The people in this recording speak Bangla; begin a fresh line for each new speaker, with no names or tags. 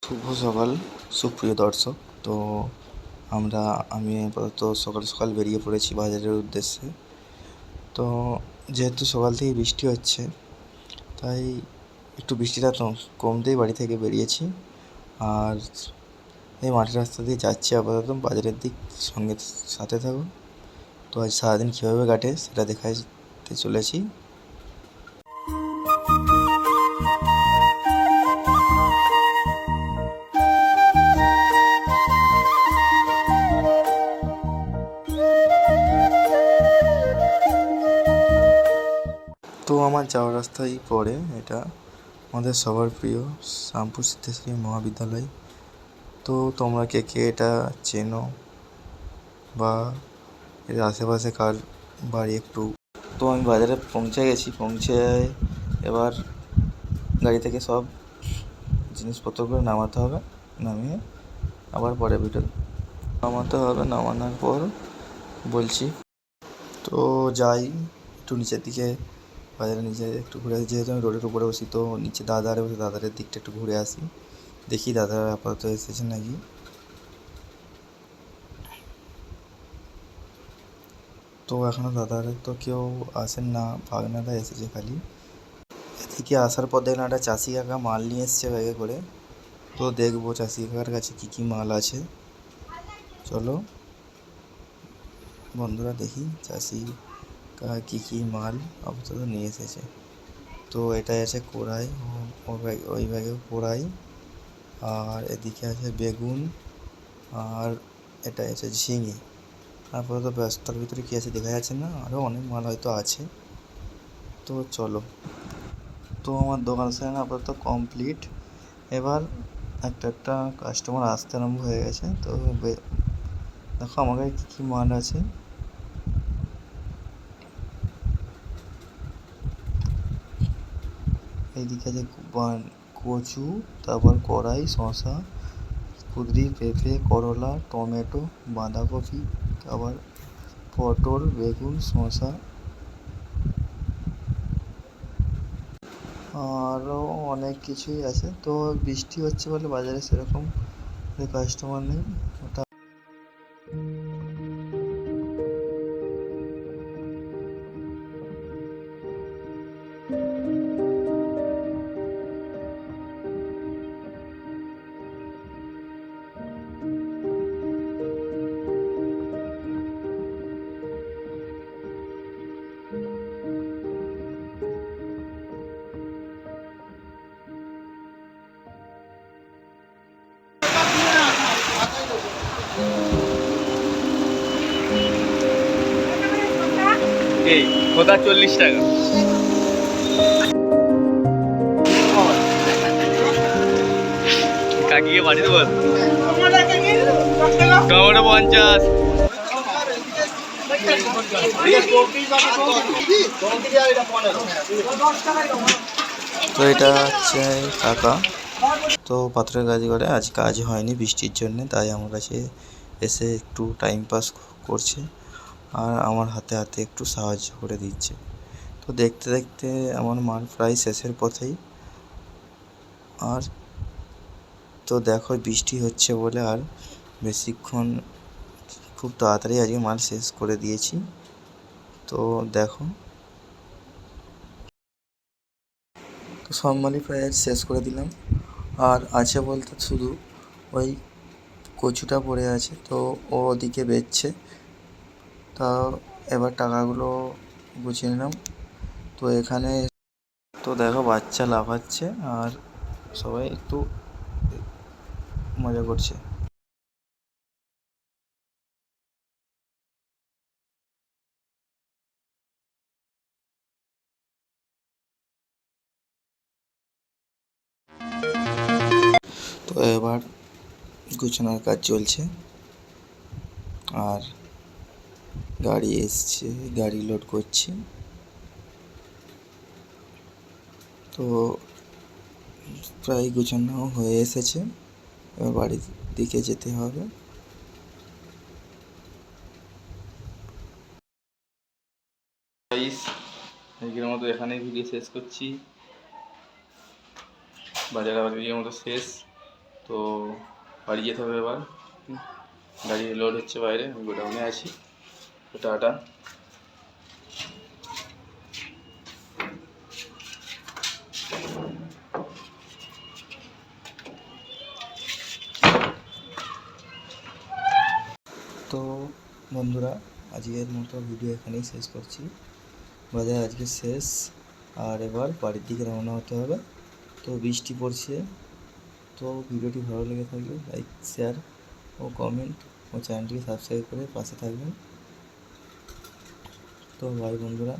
শুভ সকাল সুপ্রিয় দর্শক। তো আমি আপাতত সকাল সকাল বেরিয়ে পড়েছি বাজারের উদ্দেশ্যে। তো যেহেতু সকাল থেকে বৃষ্টি হচ্ছে, তাই একটু বৃষ্টিটা তো কমতেই বাড়ি থেকে বেরিয়েছি। আর এই মাটির রাস্তা দিয়ে যাচ্ছি আপাতত বাজারের দিক। সঙ্গে সাথে থাকুন। তো আজ সারাদিন কীভাবে কাটে সেটা দেখাতে চলেছি। তো আমার যাওয়ার রাস্তায় পড়ে এটা আমাদের সবার প্রিয় শ্যামপুর সিদ্ধেশ্বরী মহাবিদ্যালয়। তো তোমরা কে কে এটা চেনো বা এর আশেপাশে কার বাড়ি একটু। তো আমি বাজারে পৌঁছে গেছি। এবার গাড়ি থেকে সব জিনিসপত্রগুলো নামাতে হবে। নামিয়ে আবার পরে ভিডিও নামাতে হবে। নামানোর পর বলছি। তো যাই একটু নিচের দিকে, বাজারের নিচে একটু ঘুরে আসি। যেহেতু আমি রোডের উপরে বসি, তো নিচে দাদারে বসে দাদারের দিকটা একটু ঘুরে আসি, দেখি দাদারা আপাতত এসেছে নাকি। তো এখনও দাদারা তো কেউ আসেন না, ভাগনারা এসেছে খালি। এদিকে আসার পর দেখলাম একটা চাষি কাকা মাল নিয়ে এসছে ব্যাগে করে। তো দেখবো চাষি কাকার কাছে কী কী মাল আছে। চলো বন্ধুরা দেখি চাষি কাকা কী কী মাল আপাতত নিয়ে এসেছে। তো এটাই আছে কড়াই, ওই ব্যাগেও কড়াই, আর এদিকে আছে বেগুন, আর এটাই আছে ঝিঙে। আপাতত ব্যস্ততার ভিতরে কী আছে দেখা যাচ্ছে না, আরও অনেক মাল হয়তো আছে। তো চলো। তো আমার দোকান সাজানো আপাতত কমপ্লিট। এবার একটা একটা কাস্টমার আসতে আরম্ভ হয়ে গেছে। তো দেখো আমার কাছে কী কী মাল আছে। এইদিকে আছে কচু, তারপর কড়াই, শসা, কুঁদরি, পেঁপে, করলা, টমেটো, বাঁধাকপি, আবার পটল, বেগুন, শসা, আরও অনেক কিছুই আছে। তো বৃষ্টি হচ্ছে বলে বাজারে সেরকম কাস্টমার নেই। ওটা
এই খোদা 40 টাকা। কাকিকে পাঠিয়ে দেবো। টমেটো 50।
তো এটা হচ্ছে কাকা। তো পাথরের কাজ করে, আজ কাজ হয়নি বৃষ্টির জন্যে, তাই আমার কাছে এসে একটু টাইম পাস করছে আর আমার হাতে হাতে একটু সাহায্য করে দিচ্ছে। তো দেখতে দেখতে আমার মাল প্রায় শেষের পথেই। আর তো দেখো বৃষ্টি হচ্ছে বলে আর বেশিক্ষণ, খুব তাড়াতাড়ি আজকে মাল শেষ করে দিয়েছি। তো দেখো, তো সব মালই প্রায় শেষ করে দিলাম। আর আছে বলতে শুধু ওই কচুটা পড়ে আছে, তো ও ওদিকে বেচছে। তা এবার টাকাগুলো গুছিয়ে নিলাম। তো এখানে তো দেখো বাচ্চা লাফাচ্ছে আর সবাই একটু মজা করছে। তো এবার গুছানোর কাজ চলছে আর গাড়ি এসছে, গাড়ি লোড করছি। তো প্রায় গুছানো হয়ে এসেছে, এবার বাড়ির দিকে যেতে হবে।
আজকের মতো এখানেই ভিডিও শেষ করছি। বাজার আবার মতো শেষ। তো বাড়ি যেতে হবে এবার। গাড়ি লোড হচ্ছে বাইরে, আমি গোডাউনে আছি। তো টাটা।
তো বন্ধুরা, আজকের মতো ভিডিও এখানেই শেষ করছি। বাজার আজকে শেষ, আর এবার বাড়ির দিকে রওনা হতে হবে। তো বৃষ্টি পড়ছে। তো ভিডিওটি ভালো লেগে থাকলে লাইক, শেয়ার ও কমেন্ট ও চ্যানেলটিকে সাবস্ক্রাইব করে পাশে থাকবেন। তো বাই বন্ধুরা।